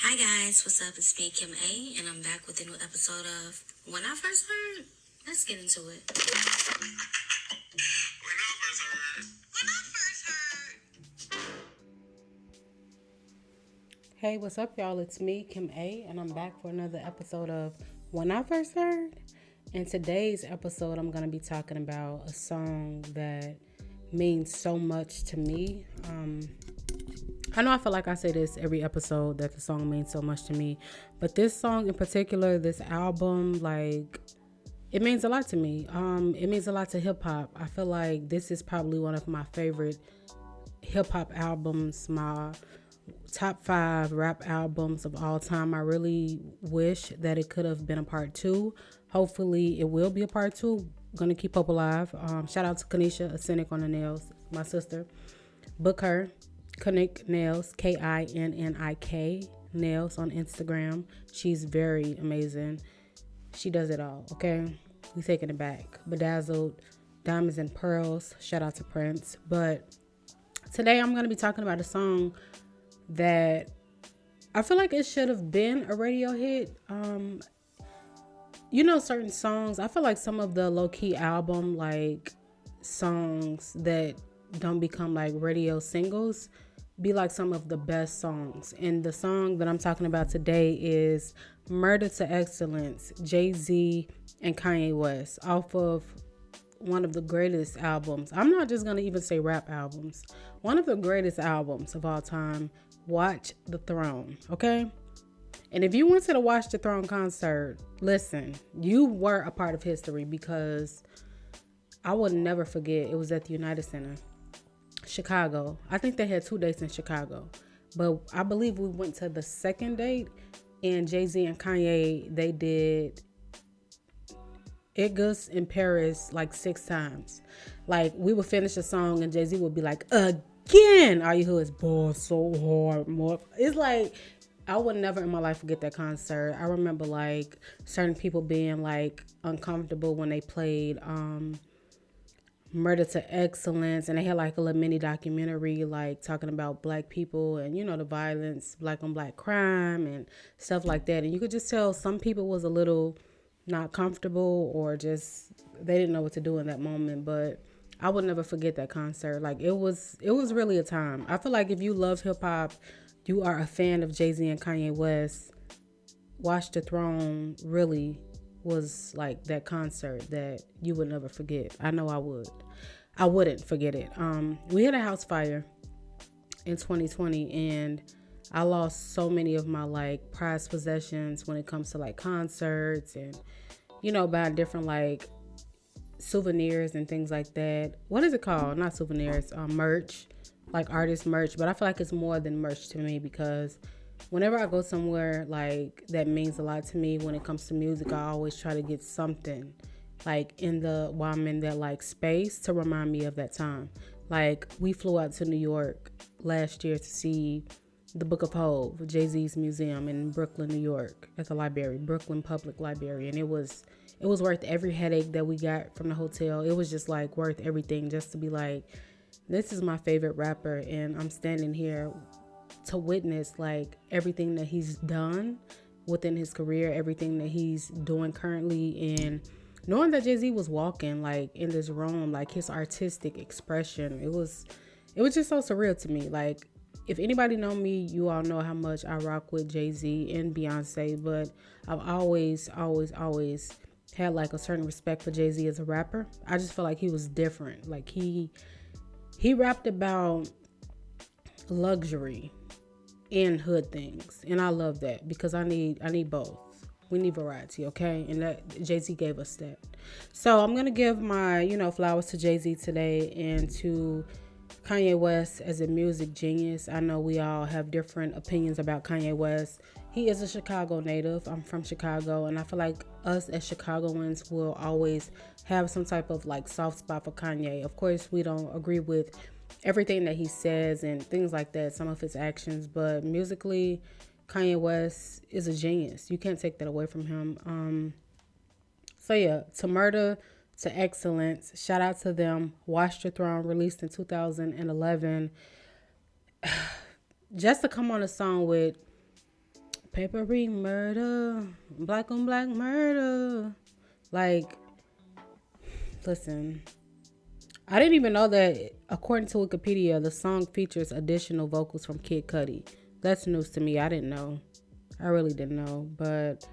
Hi guys, what's up? It's me, Kim A, and I'm back with a new episode of When I First Heard. Let's get into it. Hey, what's up, y'all? It's me, Kim A, and I'm back for another episode of When I First Heard. In today's episode, I'm going to be talking about a song that means so much to me. I know I feel like I say this every episode that the song means so much to me, but this song in particular, this album, it means a lot to me. It means a lot to hip hop. I feel like this is probably one of my favorite hip hop albums, my top 5 rap albums of all time. I really wish that it could have been a part 2. Hopefully it will be a part 2. Gonna keep hope alive. Shout out to Kanisha, a cynic on the nails, my sister. Book her, Kinnick Nails, Kinnik Nails on Instagram. She's very amazing. She does it all, okay? We taking it back. Bedazzled, Diamonds and Pearls. Shout out to Prince. But today I'm gonna be talking about a song that I feel like it should have been a radio hit. Certain songs, I feel like some of the low-key album songs that don't become like radio singles be like some of the best songs. And the song that I'm talking about today is Murder to Excellence, Jay-Z and Kanye West, off of one of the greatest albums. I'm not just going to even say rap albums. One of the greatest albums of all time, Watch the Throne, okay? And if you went to the Watch the Throne concert, listen, you were a part of history, because I would never forget. It was at the United Center, Chicago. I think they had 2 dates in Chicago, but I believe we went to the second date, and Jay-Z and Kanye, they did Igus in Paris like 6 times. Like, we would finish a song and Jay-Z would be like, again, all you hear is, boy, so hard, more. It's like, I would never in my life forget that concert. I remember like certain people being like uncomfortable when they played Murder to Excellence, and they had like a little mini documentary like talking about black people and the violence, black on black crime and stuff like that. And you could just tell some people was a little not comfortable, or just they didn't know what to do in that moment. But I would never forget that concert. Like, it was really a time. I feel like if you love hip hop, you are a fan of Jay-Z and Kanye West, Watch the Throne really was like that concert that you would never forget. I know I would. I wouldn't forget it. We had a house fire in 2020, and I lost so many of my like prized possessions when it comes to like concerts and buying different like souvenirs and things like that. What is it called? Not souvenirs, merch, like artist merch. But I feel like it's more than merch to me, because whenever I go somewhere like that means a lot to me when it comes to music, I always try to get something like while I'm in that like space to remind me of that time. Like, we flew out to New York last year to see the Book of Hov, Jay-Z's museum in Brooklyn, New York, at the library, Brooklyn Public Library. And it was worth every headache that we got from the hotel. It was just like worth everything just to be like, this is my favorite rapper, and I'm standing here to witness like everything that he's done within his career, everything that he's doing currently, and knowing that Jay-Z was walking like in this room, like his artistic expression, it was just so surreal to me. Like, if anybody know me, you all know how much I rock with Jay-Z and Beyonce, but I've always had like a certain respect for Jay-Z as a rapper. I just feel like he was different. Like, he rapped about luxury and hood things, and I love that, because I need both. We need variety, okay? And that Jay-Z gave us that. So I'm gonna give my flowers to Jay-Z today, and to Kanye West as a music genius. I know we all have different opinions about Kanye West. He is a Chicago native. I'm from Chicago, and I feel like us as Chicagoans will always have some type of like soft spot for Kanye. Of course, we don't agree with everything that he says and things like that, some of his actions, but musically, Kanye West is a genius. You can't take that away from him. So yeah, to Murder to Excellence, shout out to them. Watch the Throne, released in 2011. Just to come on a song with papery murder, black on black murder. Like, listen, I didn't even know that, according to Wikipedia, the song features additional vocals from Kid Cudi. That's news to me. I didn't know. I really didn't know. But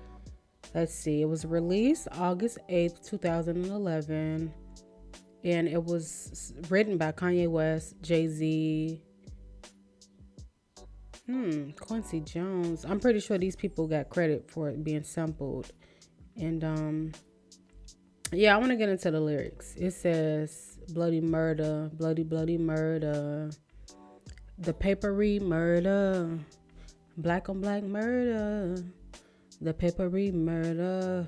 let's see. It was released August 8th, 2011. And it was written by Kanye West, Jay-Z, Quincy Jones. I'm pretty sure these people got credit for it being sampled. And yeah, I want to get into the lyrics. It says, bloody murder, bloody, bloody murder. The papery murder, black on black murder. The papery murder,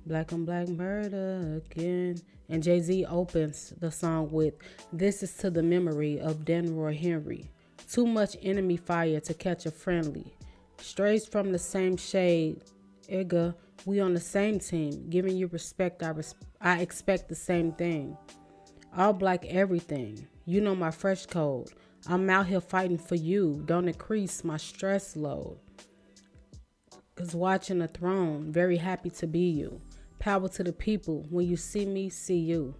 black on black murder again. And Jay-Z opens the song with, this is to the memory of Denroy Henry. Too much enemy fire to catch a friendly. Strays from the same shade. Igga, we on the same team. Giving you respect, I expect the same thing. All black everything. You know my fresh code. I'm out here fighting for you. Don't increase my stress load. Cause watching the throne. Very happy to be you. Power to the people. When you see me, see you.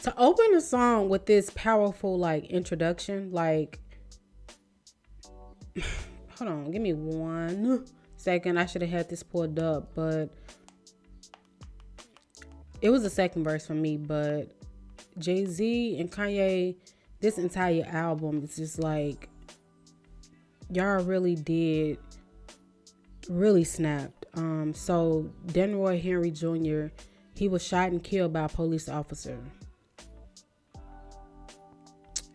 To open a song with this powerful introduction, hold on, give me 1 second. I should have had this pulled up, but it was the second verse for me. But Jay-Z and Kanye, this entire album is just y'all really snapped. So Denroy Henry Jr., he was shot and killed by a police officer.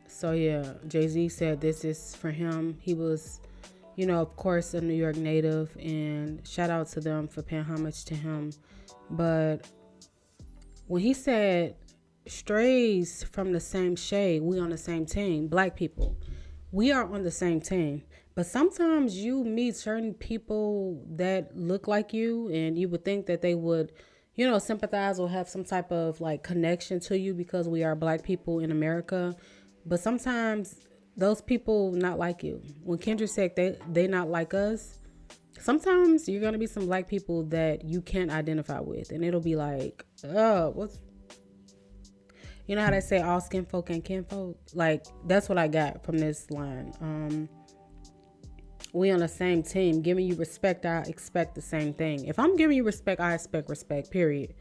So yeah, Jay-Z said this is for him. He was, of course, a New York native, and shout out to them for paying homage to him. But when he said strays from the same shade, we on the same team, black people, we are on the same team. But sometimes you meet certain people that look like you, and you would think that they would, sympathize or have some type of connection to you because we are black people in America. But sometimes those people not like you. When Kendrick said they not like us, sometimes you're going to be some black people that you can't identify with. And it'll be like, oh, what's... You know how they say all skin folk ain't kin folk? That's what I got from this line. We on the same team. Giving you respect, I expect the same thing. If I'm giving you respect, I expect respect, period.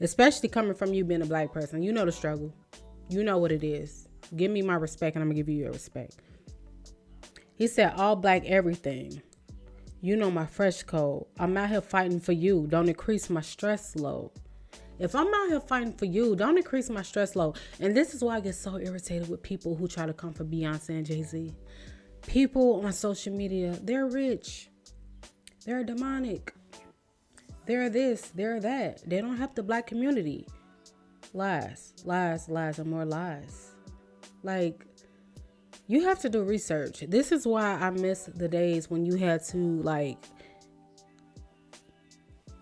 Especially coming from you being a black person. You know the struggle. You know what it is. Give me my respect and I'm going to give you your respect. He said, all black everything. You know my fresh code. I'm out here fighting for you. Don't increase my stress load. If I'm out here fighting for you, don't increase my stress load. And this is why I get so irritated with people who try to come for Beyonce and Jay-Z. People on social media, they're rich. They're demonic. They're this, they're that. They don't help the black community. Lies, lies, lies, and more lies. You have to do research. This is why I miss the days when you had to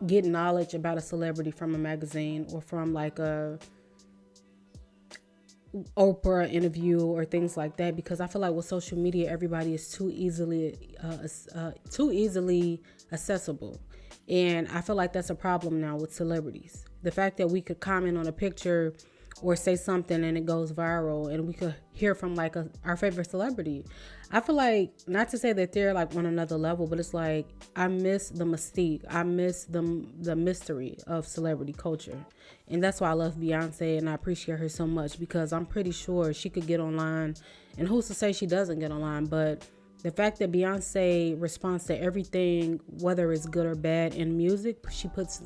get knowledge about a celebrity from a magazine or from a Oprah interview or things like that, because I feel like with social media everybody is too easily accessible, and I feel like that's a problem now with celebrities. The fact that we could comment on a picture or say something and it goes viral and we could hear from our favorite celebrity. I feel like, not to say that they're on another level, but it's I miss the mystique. I miss the mystery of celebrity culture. And that's why I love Beyonce and I appreciate her so much, because I'm pretty sure she could get online, and who's to say she doesn't get online, but the fact that Beyonce responds to everything, whether it's good or bad in music, she puts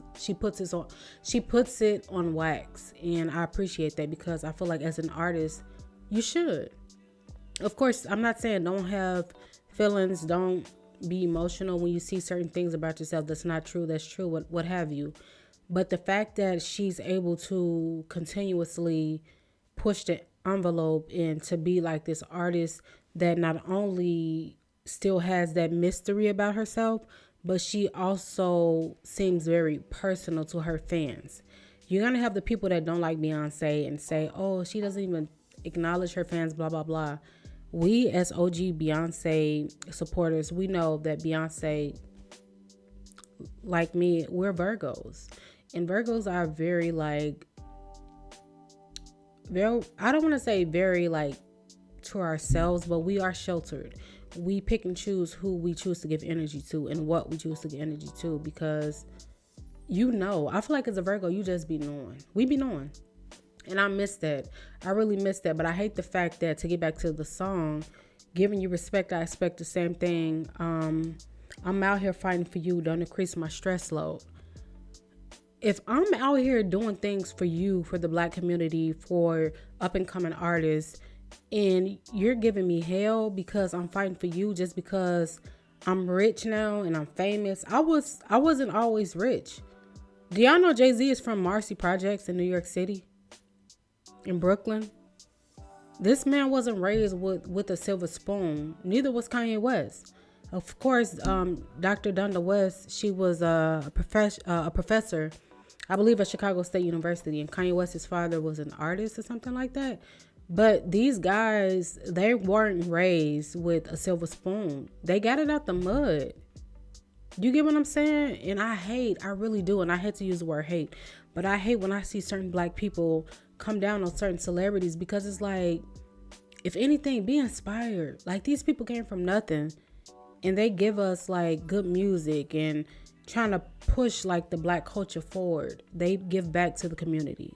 it on wax, and I appreciate that, because I feel like as an artist, you should. Of course, I'm not saying don't have feelings, don't be emotional when you see certain things about yourself that's not true, that's true, what have you. But the fact that she's able to continuously push the envelope and to be this artist that not only still has that mystery about herself, but she also seems very personal to her fans. You're going to have the people that don't like Beyonce and say, oh, she doesn't even acknowledge her fans, blah, blah, blah. We as OG Beyonce supporters, we know that Beyonce, like me, we're Virgos. And Virgos are very like, very, I don't want to say very like to ourselves, but we are sheltered. We pick and choose who we choose to give energy to and what we choose to give energy to, because I feel like as a Virgo, you just be knowing. We be knowing. And I miss that. I really miss that. But I hate the fact that, to get back to the song, giving you respect, I expect the same thing. I'm out here fighting for you. Don't increase my stress load. If I'm out here doing things for you, for the Black community, for up and coming artists, and you're giving me hell because I'm fighting for you just because I'm rich now and I'm famous. I wasn't always rich. Do y'all know Jay-Z is from Marcy Projects in New York City? In Brooklyn? This man wasn't raised with a silver spoon. Neither was Kanye West. Of course, Dr. Donda West, she was a professor, I believe, at Chicago State University. And Kanye West's father was an artist or something like that. But these guys, they weren't raised with a silver spoon. They got it out the mud. You get what I'm saying? And I really do. And I hate to use the word hate, but I hate when I see certain Black people come down on certain celebrities, because it's like, if anything, be inspired. Like, these people came from nothing and they give us like good music and trying to push like the Black culture forward. They give back to the community,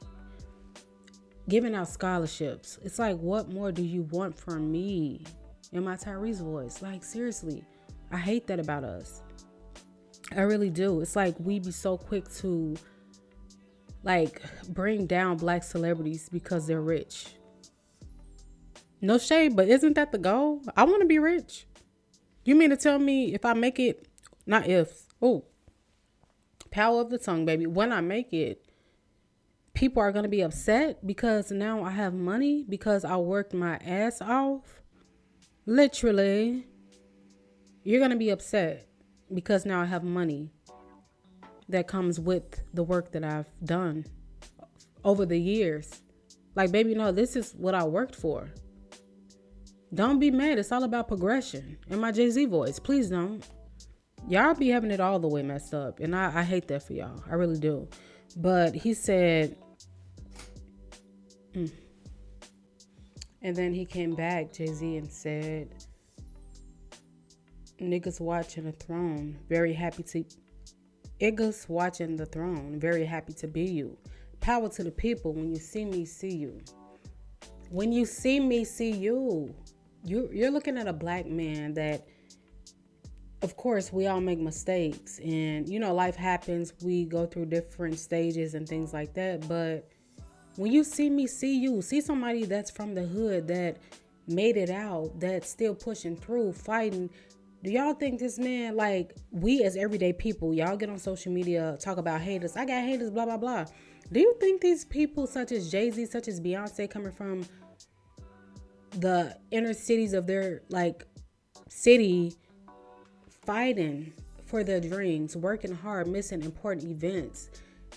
giving out scholarships. It's like, what more do you want from me? In my Tyrese voice, like, seriously, I hate that about us. I really do. It's like we be so quick to like bring down Black celebrities because they're rich. No shade, but isn't that the goal? I want to be rich. You mean to tell me if I make it, not if, power of the tongue, baby. When I make it, people are going to be upset because now I have money, because I worked my ass off. Literally, you're going to be upset because now I have money that comes with the work that I've done over the years. Like, baby, no, this is what I worked for. Don't be mad. It's all about progression. In my Jay-Z voice, please don't. Y'all be having it all the way messed up. And I hate that for y'all. I really do. But he said, and then he came back, Jay-Z, and said, niggas watching the throne, very happy to... Niggas watching the throne, very happy to be you. Power to the people. When you see me, see you. When you see me, see you. You're looking at a Black man that, of course, we all make mistakes. And, life happens. We go through different stages and things like that. But when you see me, see you. See somebody that's from the hood that made it out, that's still pushing through, fighting. Do y'all think this man, like, we as everyday people, y'all get on social media, talk about haters. I got haters, blah, blah, blah. Do you think these people such as Jay-Z, such as Beyonce, coming from the inner cities of their, like, city, fighting for their dreams, working hard, missing important events,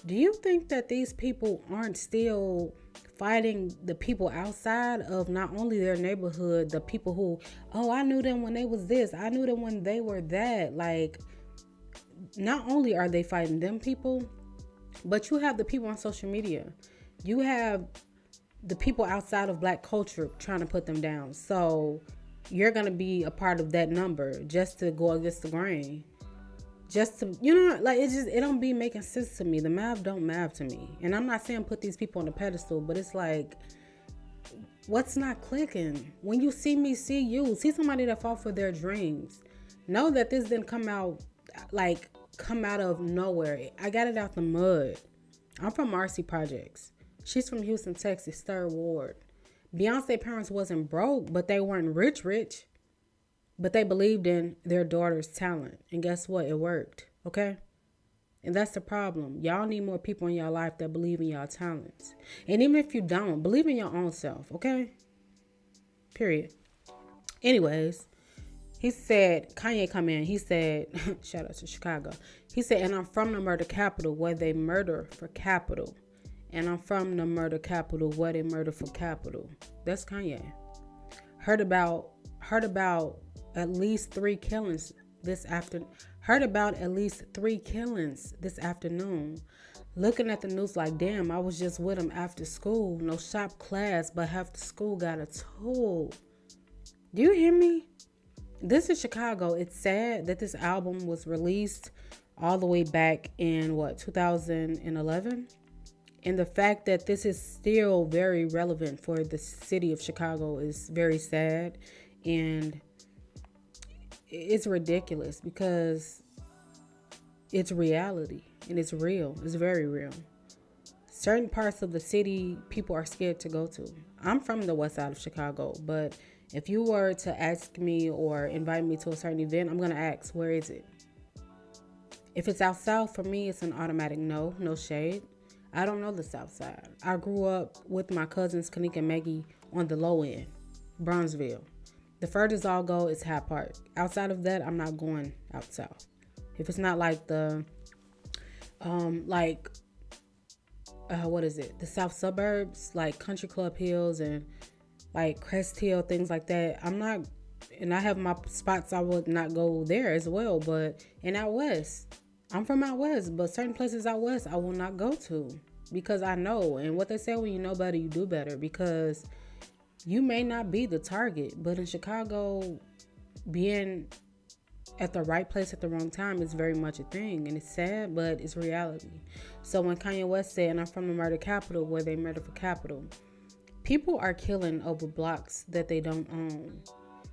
do you think that these people aren't still fighting the people outside of not only their neighborhood, the people who, I knew them when they was this, I knew them when they were that? Like, not only are they fighting them people, but you have the people on social media. You have the people outside of Black culture trying to put them down. So you're going to be a part of that number just to go against the grain. Just to, like, it don't be making sense to me. The math don't math to me. And I'm not saying put these people on a pedestal, but it's like, what's not clicking? When you see me, see you. See somebody that fought for their dreams. Know that this didn't come out of nowhere. I got it out the mud. I'm from Marcy Projects. She's from Houston, Texas, 3rd Ward. Beyonce parents wasn't broke, but they weren't rich. But they believed in their daughter's talent. And guess what? It worked. Okay? And that's the problem. Y'all need more people in your life that believe in y'all talents. And even if you don't, believe in your own self. Okay? Period. Anyways, he said, Kanye come in. He said, shout out to Chicago. He said, and I'm from the murder capital where they murder for capital. And I'm from the murder capital where they murder for capital. That's Kanye. Heard about heard about at least 3 killings this after heard about at least 3 killings this afternoon. Looking at the news like, damn, I was just with him after school. No shop class, but half the school got a tool. Do you hear me? This is Chicago. It's sad that this album was released all the way back in 2011? And the fact that this is still very relevant for the city of Chicago is very sad. And it's ridiculous because it's reality and it's real. It's very real. Certain parts of the city people are scared to go to. I'm from the west side of Chicago, but if you were to ask me or invite me to a certain event, I'm going to ask, where is it? If it's out south, for me, it's an automatic no shade. I don't know the south side. I grew up with my cousins, Kanika and Maggie, on the low end, Bronzeville. The furthest I'll go is Hat Park. Outside of that, I'm not going out south. If it's not like the, the south suburbs, like Country Club Hills and like Crest Hill, things like that, I'm not, and I have my spots I would not go there as well, but in out west, I'm from out west, but certain places out west I will not go to because I know, and what they say, when you know better, you do better, because you may not be the target, but in Chicago, being at the right place at the wrong time is very much a thing, and it's sad, but it's reality. So when Kanye West said, and I'm from the murder capital where they murder for capital, people are killing over blocks that they don't own.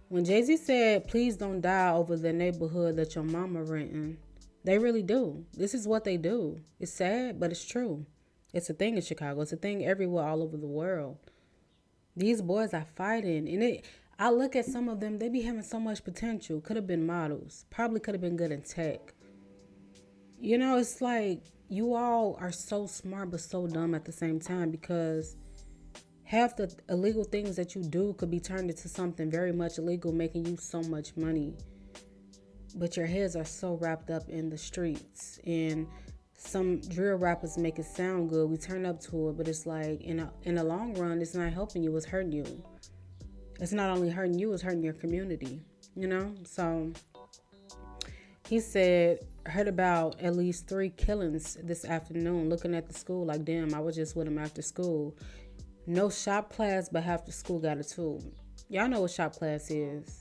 When Jay-Z said, please don't die over the neighborhood that your mama renting, they really do. This is what they do. It's sad, but it's true. It's a thing in Chicago. It's a thing everywhere all over the world. These boys are fighting. And I look at some of them, they be having so much potential. Could have been models. Probably could have been good in tech. You know, it's like you all are so smart but so dumb at the same time, because half the illegal things that you do could be turned into something very much illegal, making you so much money. But your heads are so wrapped up in the streets, and some drill rappers make it sound good. We turn up to it, but it's like in the long run, it's not helping you. It's hurting you. It's not only hurting you, it's hurting your community. You know. So he said, heard about at least 3 killings this afternoon. Looking at the school like, damn, I was just with him after school. No shop class, but half the school got a tool. Y'all know what shop class is.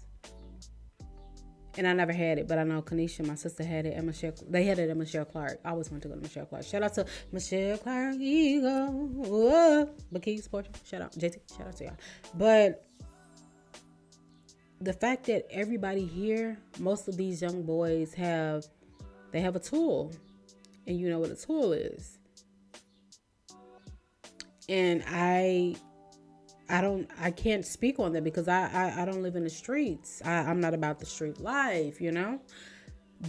And I never had it, but I know Kanisha, my sister, had it at Michelle. They had it at Michelle Clark. I always wanted to go to Michelle Clark. Shout out to Michelle Clark, Ego, Bikini Sports. Shout out, JT. Shout out to y'all. But the fact that everybody here, most of these young boys have a tool, and you know what a tool is. And I can't speak on that because I don't live in the streets. I'm not about the street life, you know.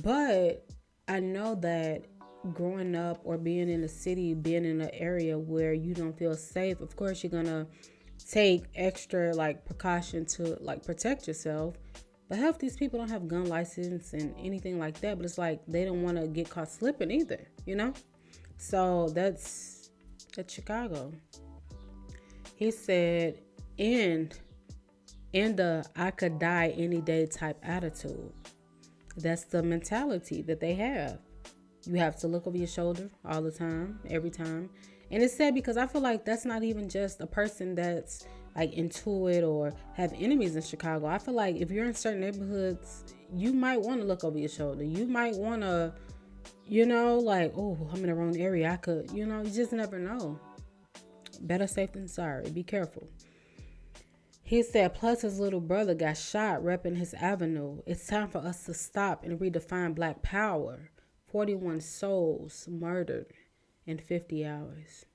But I know that growing up or being in a city, being in an area where you don't feel safe, of course you're gonna take extra precaution to protect yourself. But half these people don't have gun license and anything like that. But it's like they don't want to get caught slipping either, you know. So that's Chicago. He said, and in the I could die any day type attitude. That's the mentality that they have. You have to look over your shoulder all the time, every time. And it's sad because I feel like that's not even just a person that's into it or have enemies in Chicago. I feel like if you're in certain neighborhoods, you might want to look over your shoulder. You might want to, oh, I'm in the wrong area. I could, you just never know. Better safe than sorry. Be careful. He said, plus his little brother got shot repping his avenue. It's time for us to stop and redefine black power. 41 souls murdered in 50 hours.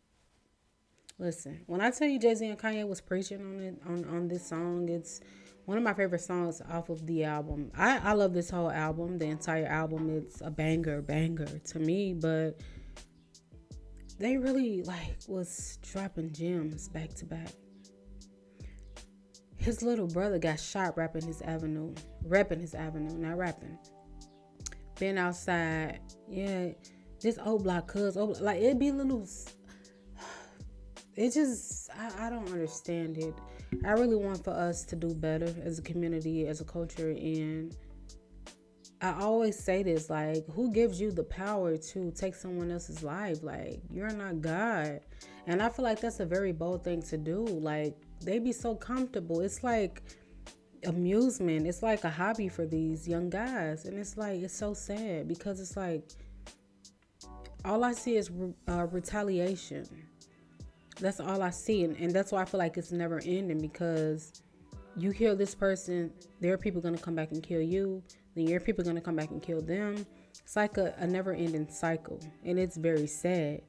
Listen, when I tell you Jay-Z and Kanye was preaching on this song, it's one of my favorite songs off of the album. I love this whole album, the entire album. It's a banger to me, but they really was dropping gems back to back. His little brother got shot repping his avenue, not rapping. Been outside, yeah, this old block it be little, it just, I don't understand it. I really want for us to do better as a community, as a culture. And I always say this, like, who gives you the power to take someone else's life? Like, you're not God. And I feel like that's a very bold thing to do. Like, they be so comfortable. It's like amusement. It's like a hobby for these young guys. And it's like, it's so sad because it's like, all I see is retaliation. That's all I see. And that's why I feel like it's never ending, because you kill this person, there are people going to come back and kill you. Then your people going to come back and kill them. It's like a never ending cycle. And it's very sad.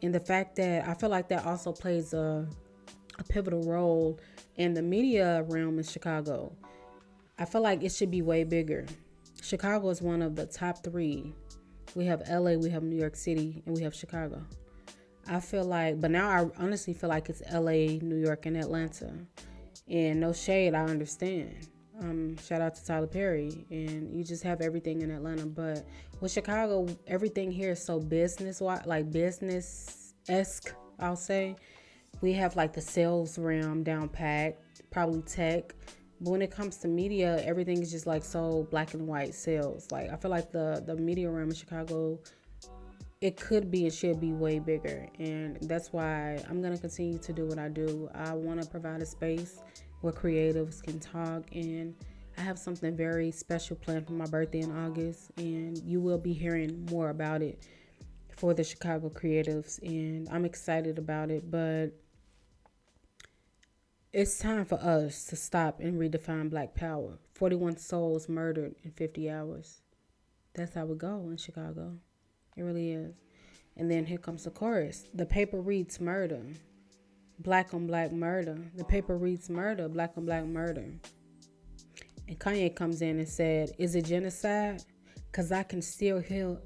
And the fact that I feel like that also plays a pivotal role in the media realm in Chicago. I feel like it should be way bigger. Chicago is one of the top 3. We have LA, we have New York City, and we have Chicago. I feel like, but now I honestly feel like it's LA, New York, and Atlanta. And no shade, I understand. Shout out to Tyler Perry. And you just have everything in Atlanta. But with Chicago, everything here is so like business-esque, I'll say. We have like the sales realm down packed, probably tech. But when it comes to media, everything is just like so black and white sales. Like, I feel like the media realm in Chicago, it could be and should be way bigger. And that's why I'm going to continue to do what I do. I want to provide a space where creatives can talk. And I have something very special planned for my birthday in August. And you will be hearing more about it for the Chicago creatives. And I'm excited about it. But it's time for us to stop and redefine Black power. 41 souls murdered in 50 hours. That's how it go in Chicago. It really is. And then here comes the chorus. The paper reads murder. Black on black murder. The paper reads murder. Black on black murder. And Kanye comes in and said, is it genocide? Because I can still hear.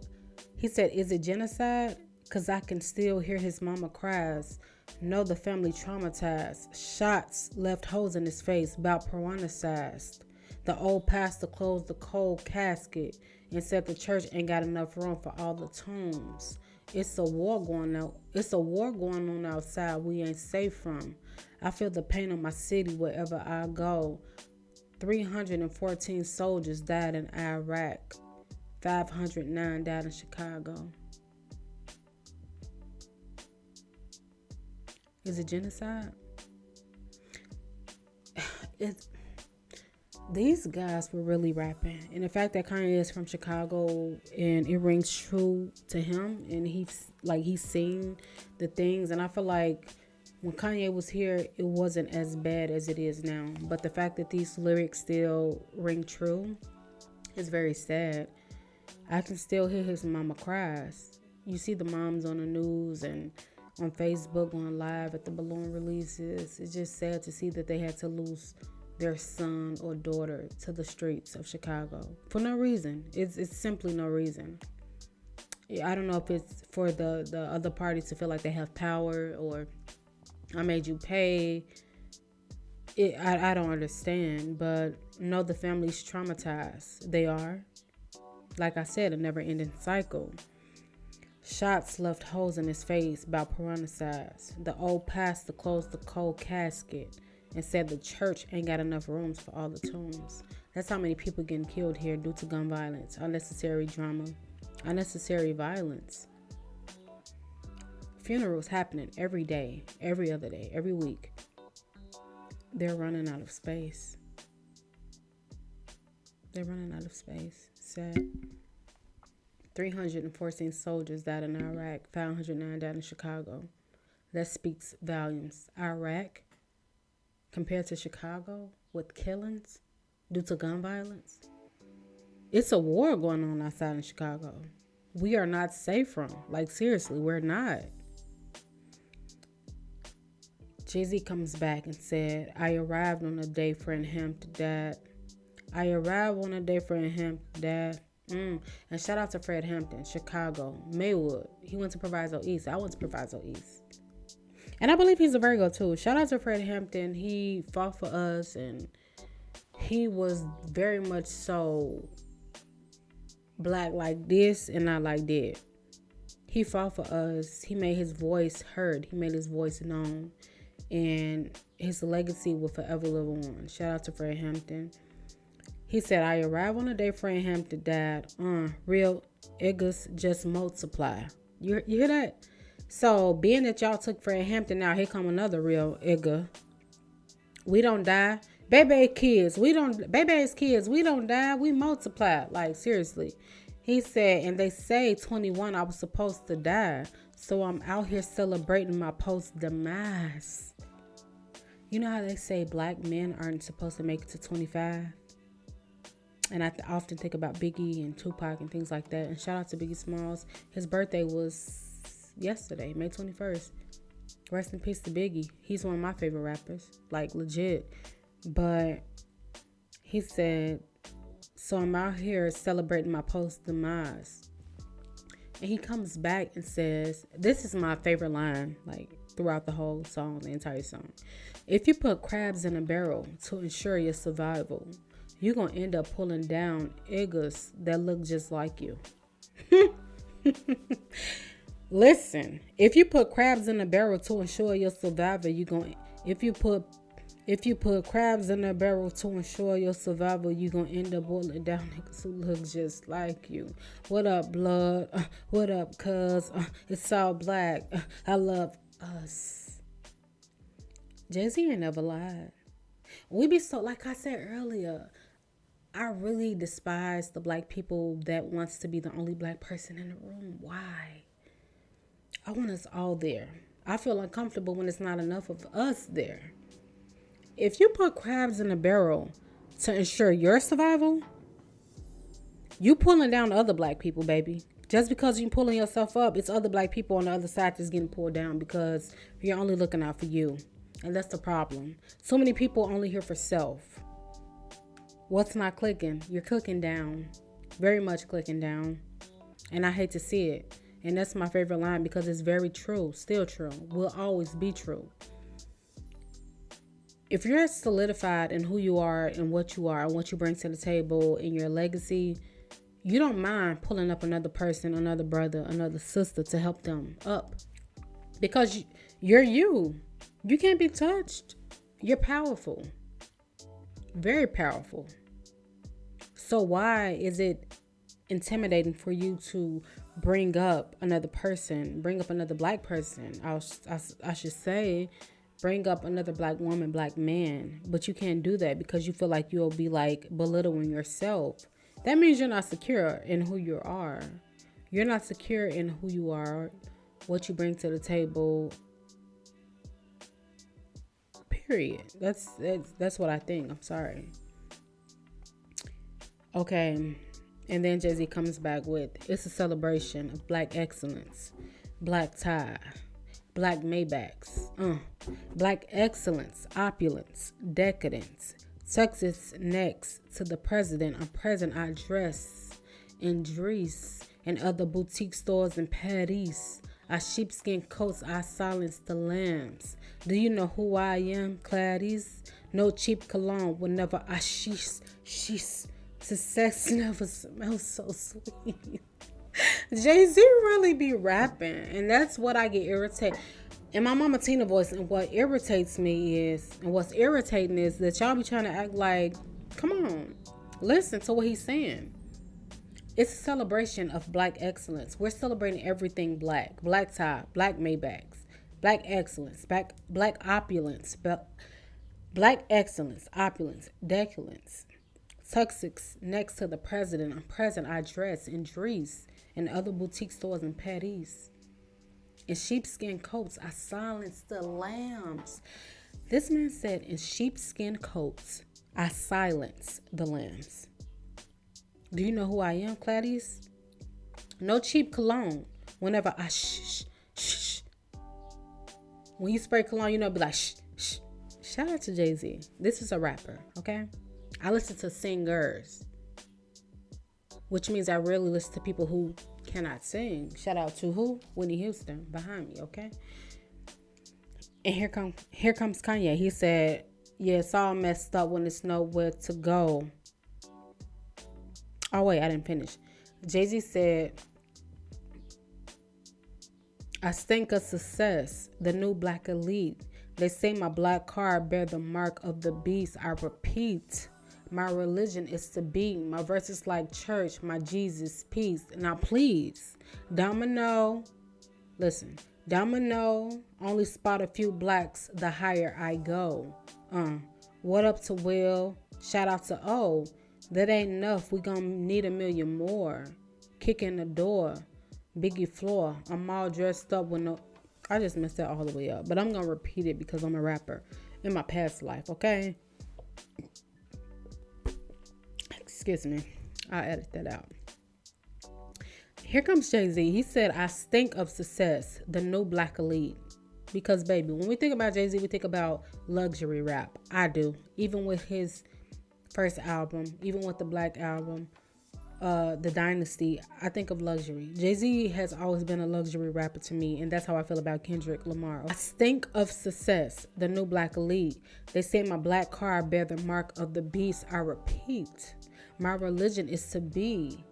He said, is it genocide? Because I can still hear his mama cries. Know the family traumatized. Shots left holes in his face, about piranha-sized. The old pastor closed the cold casket and said the church ain't got enough room for all the tombs. It's a war going on. It's a war going on outside we ain't safe from. I feel the pain of my city wherever I go. 314 soldiers died in Iraq. 509 died in Chicago. Is it genocide? These guys were really rapping. And the fact that Kanye is from Chicago and it rings true to him, and he's seen the things. And I feel like when Kanye was here, it wasn't as bad as it is now. But the fact that these lyrics still ring true is very sad. I can still hear his mama cries. You see the moms on the news and on Facebook going live at the balloon releases. It's just sad to see that they had to lose their son or daughter to the streets of Chicago for no reason. It's simply no reason. I don't know if it's for the other party to feel like they have power, or I made you pay. I don't understand, but no, the family's traumatized. They are. Like I said, a never-ending cycle. Shots left holes in his face, about piranha-sized. The old pastor closed the cold casket and said the church ain't got enough rooms for all the tombs. That's how many people getting killed here due to gun violence, unnecessary drama, unnecessary violence. Funerals happening every day, every other day, every week. They're running out of space. They're running out of space. Sad. 314 soldiers died in Iraq. 509 died in Chicago. That speaks volumes. Iraq, compared to Chicago, with killings due to gun violence. It's a war going on outside in Chicago. We are not safe from. Like, seriously, we're not. Jay-Z comes back and said, I arrived on a day Fred Hampton died. I arrived on a day Fred Hampton died. And shout out to Fred Hampton, Chicago, Maywood. He went to Proviso East. I went to Proviso East. And I believe he's a Virgo too. Shout out to Fred Hampton. He fought for us, and he was very much so black like this and not like that. He fought for us. He made his voice heard. He made his voice known. And his legacy will forever live on. Shout out to Fred Hampton. He said, I arrived on the day Fred Hampton died. Real niggas just multiply. You hear that? So, being that y'all took Fred Hampton, now here come another real nigga. We don't die. Baby's kids, we don't die. We multiply. Like, seriously. He said, and they say 21, I was supposed to die. So I'm out here celebrating my post-demise. You know how they say black men aren't supposed to make it to 25? And I often think about Biggie and Tupac and things like that. And shout out to Biggie Smalls. His birthday was yesterday, May 21st. Rest in peace to Biggie. He's one of my favorite rappers. Like, legit. But he said, so I'm out here celebrating my post-demise. And he comes back and says, this is my favorite line, like, throughout the whole song, the entire song. If you put crabs in a barrel to ensure your survival, you're going to end up pulling down niggas that look just like you. Listen, if you put crabs in a barrel to ensure your survival, if you put crabs in a barrel to ensure your survival, you're going to end up boiling down niggas who look just like you. What up, blood? What up, cuz? It's all black. I love us. Jay-Z ain't never lied. We be so, like I said earlier, I really despise the black people that wants to be the only black person in the room. Why? I want us all there. I feel uncomfortable when it's not enough of us there. If you put crabs in a barrel to ensure your survival, you pulling down the other black people, baby. Just because you're pulling yourself up, it's other black people on the other side that's getting pulled down because you're only looking out for you. And that's the problem. So many people only here for self. What's not clicking? You're clicking down. Very much clicking down. And I hate to see it. And that's my favorite line because it's very true. Still true. Will always be true. If you're solidified in who you are and what you bring to the table in your legacy, you don't mind pulling up another person, another brother, another sister to help them up. Because you're you. You can't be touched. You're powerful. Very powerful. So why is it intimidating for you to bring up another person, bring up another black person? I should say, bring up another black woman, black man. But you can't do that because you feel like you'll be like belittling yourself. That means you're not secure in who you are. You're not secure in who you are, what you bring to the table. Period. That's what I think. I'm sorry. Okay. And then Jay-Z comes back with, it's a celebration of black excellence, black tie, black Maybachs, black excellence, opulence, decadence. Texas next to the president, a present I dress in Dries and other boutique stores in Paris. Our sheepskin coats, I silence the lambs. Do you know who I am, Clarice? No cheap cologne will never she's success never smells so sweet. Jay-Z really be rapping, and that's what I get irritated. And my Mama Tina voice, and what irritates me is, and what's irritating is that y'all be trying to act like, come on, listen to what he's saying. It's a celebration of black excellence. We're celebrating everything black. Black tie, black Maybachs, black excellence, black opulence, black excellence, opulence, decadence. Texas next to the president, a present I dress in Dries and other boutique stores in Paris. In sheepskin coats, I silence the lambs. This man said, in sheepskin coats, I silence the lambs. Do you know who I am, Clarice? No cheap cologne. Whenever I shh. When you spray cologne, you know, be like shh. Shout out to Jay-Z. This is a rapper, okay? I listen to singers, which means I rarely listen to people who cannot sing. Shout out to who? Whitney Houston behind me, okay? And here comes Kanye. He said, yeah, it's all messed up when it's nowhere to go. Oh, wait, I didn't finish. Jay-Z said, I stink of success, the new black elite. They say my black card bear the mark of the beast. I repeat, my religion is to be. My verses like church, my Jesus, peace. Now please, Domino, listen. Domino, only spot a few blacks the higher I go. What up to Will? Shout out to O. That ain't enough. We gonna need 1,000,000 more. Kick in the door. Biggie floor. I'm all dressed up with no... I just messed that all the way up. But I'm gonna repeat it because I'm a rapper in my past life, okay? Excuse me. I'll edit that out. Here comes Jay-Z. He said, I stink of success, the new black elite. Because, baby, when we think about Jay-Z, we think about luxury rap. I do. Even with his first album, even with the Black album, The Dynasty, I think of luxury. Jay-Z has always been a luxury rapper to me, and that's how I feel about Kendrick Lamar. I stink of success, the new black elite. They say my black car bear the mark of the beast. I repeat, my religion is to be.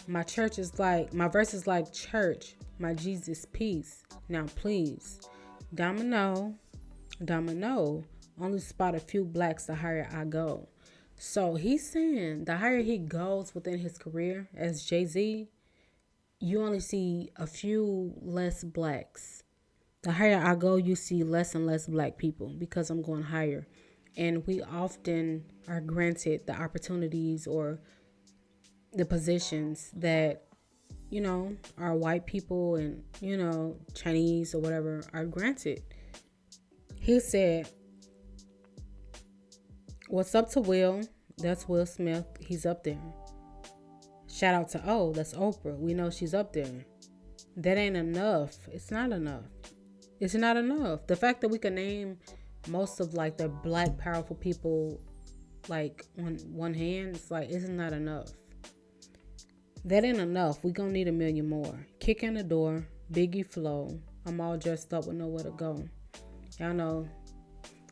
My church is like, my verse is like church, my Jesus peace. Now please, Domino, only spot a few blacks the higher I go. So he's saying the higher he goes within his career as Jay-Z, you only see a few less blacks. The higher I go, you see less and less black people because I'm going higher. And we often are granted the opportunities or the positions that, you know, our white people and, you know, Chinese or whatever are granted. He said, what's up to Will? That's Will Smith. He's up there. Shout out to O. That's Oprah. We know she's up there. That ain't enough. It's not enough. It's not enough. The fact that we can name most of like the black powerful people like on one hand, it's like, it's not enough. That ain't enough. We gonna need 1,000,000 more. Kick in the door. Biggie flow. I'm all dressed up with nowhere to go. Y'all know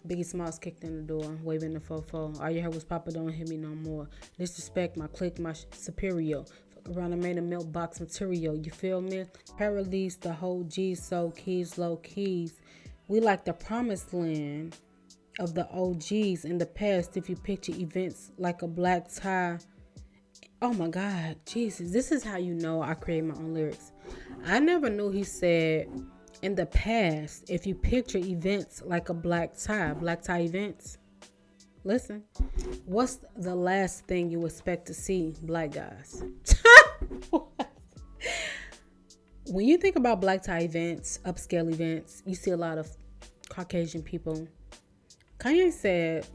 Biggie Smalls kicked in the door, waving the fofo. All you heard was Papa don't hit me no more. Disrespect my clique, my superior. Fuck around and made a milk box material. You feel me? Paralease the whole G, so keys, low keys. We like the promised land of the OGs in the past. If you picture events like a black tie. Oh my God, Jesus. This is how you know I create my own lyrics. I never knew he said in the past, if you picture events like a black tie events. Listen, what's the last thing you expect to see black guys? When you think about black tie events, upscale events, you see a lot of Caucasian people. Kanye said,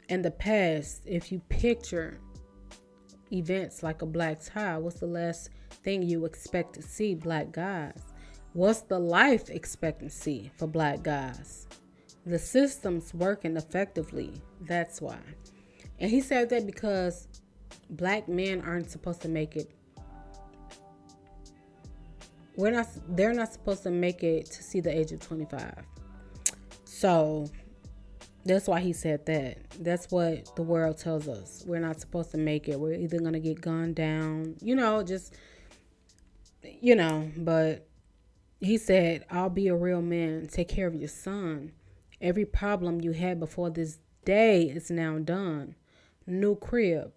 in the past, if you picture events like a black tie, what's the last thing you expect to see black guys? What's the life expectancy for black guys? The system's working effectively. That's why. And he said that because black men aren't supposed to make it. They're not supposed to make it to see the age of 25. So that's why he said that. That's what the world tells us. We're not supposed to make it. We're either going to get gunned down, but he said, I'll be a real man. Take care of your son. Every problem you had before this day is now done. New crib.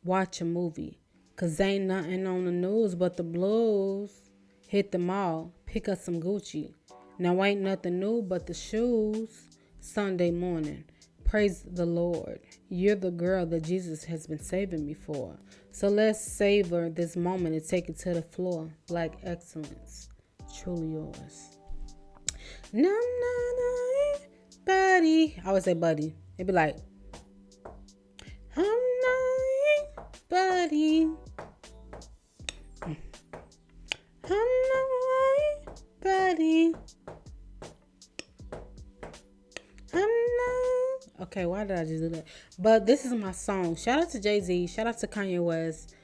Watch a movie. 'Cause ain't nothing on the news but the blues. Hit the mall. Pick up some Gucci. Now ain't nothing new but the shoes. Sunday morning. Praise the Lord. You're the girl that Jesus has been saving me for. So let's savor this moment and take it to the floor. Black excellence. Truly yours. No, buddy. I always say buddy. It'd be like, I'm not buddy. I'm not buddy. Okay, why did I just do that? But this is my song. Shout out to Jay-Z. Shout out to Kanye West.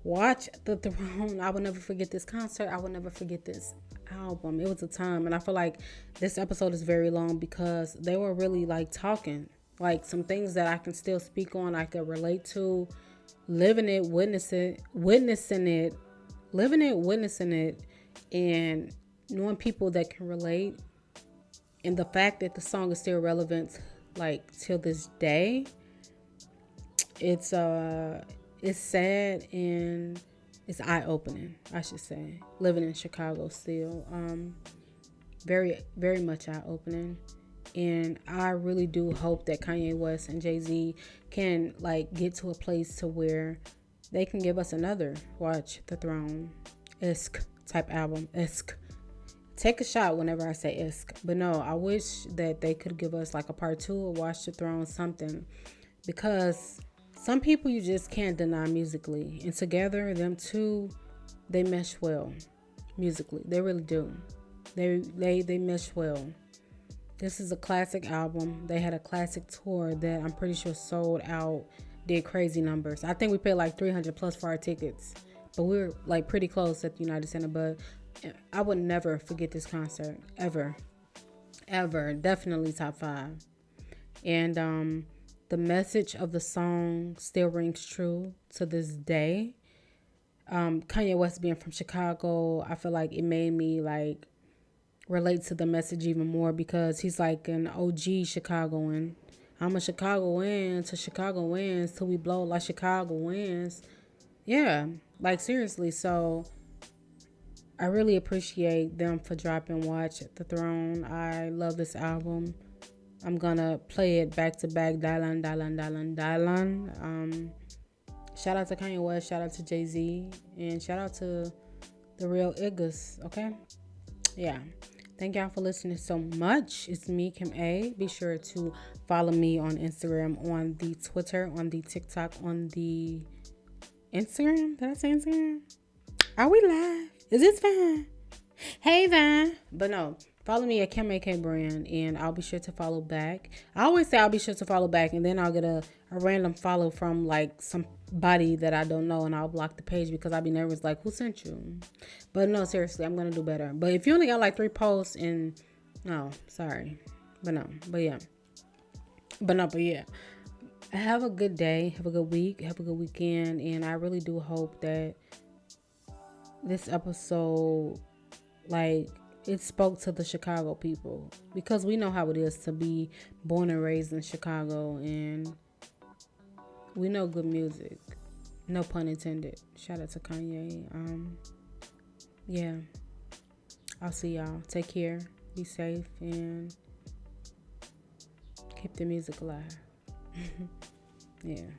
Watch The Throne. I will never forget this concert. I will never forget this album. It was a time. And I feel like this episode is very long because they were really like talking. Like some things that I can still speak on. I could relate to. Living it, witnessing it living it, witnessing it, and knowing people that can relate, and the fact that the song is still relevant, like till this day, it's sad and it's eye opening. I should say, living in Chicago still, very very much eye opening. And I really do hope that Kanye West and Jay-Z can like get to a place to where they can give us another Watch the Throne-esque type album. Esque. Take a shot whenever I say esque. But no, I wish that they could give us like a part 2 of Watch the Throne, something. Because some people you just can't deny musically. And together, them two, they mesh well musically. They really do. They mesh well. This is a classic album. They had a classic tour that I'm pretty sure sold out, did crazy numbers. I think we paid like 300 plus for our tickets, but we were like pretty close at the United Center. But I would never forget this concert, ever. Definitely top 5. And the message of the song still rings true to this day. Kanye West being from Chicago, I feel like it made me like relate to the message even more, because he's like an OG Chicagoan. I'm a Chicagoan to Chicago wins till we blow like Chicago wins. Yeah, like seriously. So I really appreciate them for dropping Watch the Throne. I love this album. I'm gonna play it back to back. Dylan. Shout out to Kanye West. Shout out to Jay-Z. And shout out to the real Iggas. Okay? Yeah. Thank y'all for listening so much. It's me, Kim A. Be sure to follow me on Instagram, on the Twitter, on the TikTok, on the Instagram. Did I say Instagram? Are we live? Is this fine? Hey, Vine. But no, follow me at Kim AK Brand, and I'll be sure to follow back. I always say I'll be sure to follow back, and then I'll get a random follow from like somebody that I don't know, and I'll block the page because I'll be nervous, like, who sent you? But no, seriously, I'm going to do better. But if you only got like 3 posts, and no, sorry. But yeah. Have a good day. Have a good week. Have a good weekend. And I really do hope that this episode, like, it spoke to the Chicago people, because we know how it is to be born and raised in Chicago, and we know good music. No pun intended. Shout out to Kanye. Yeah. I'll see y'all. Take care. Be safe and keep the music alive. Yeah.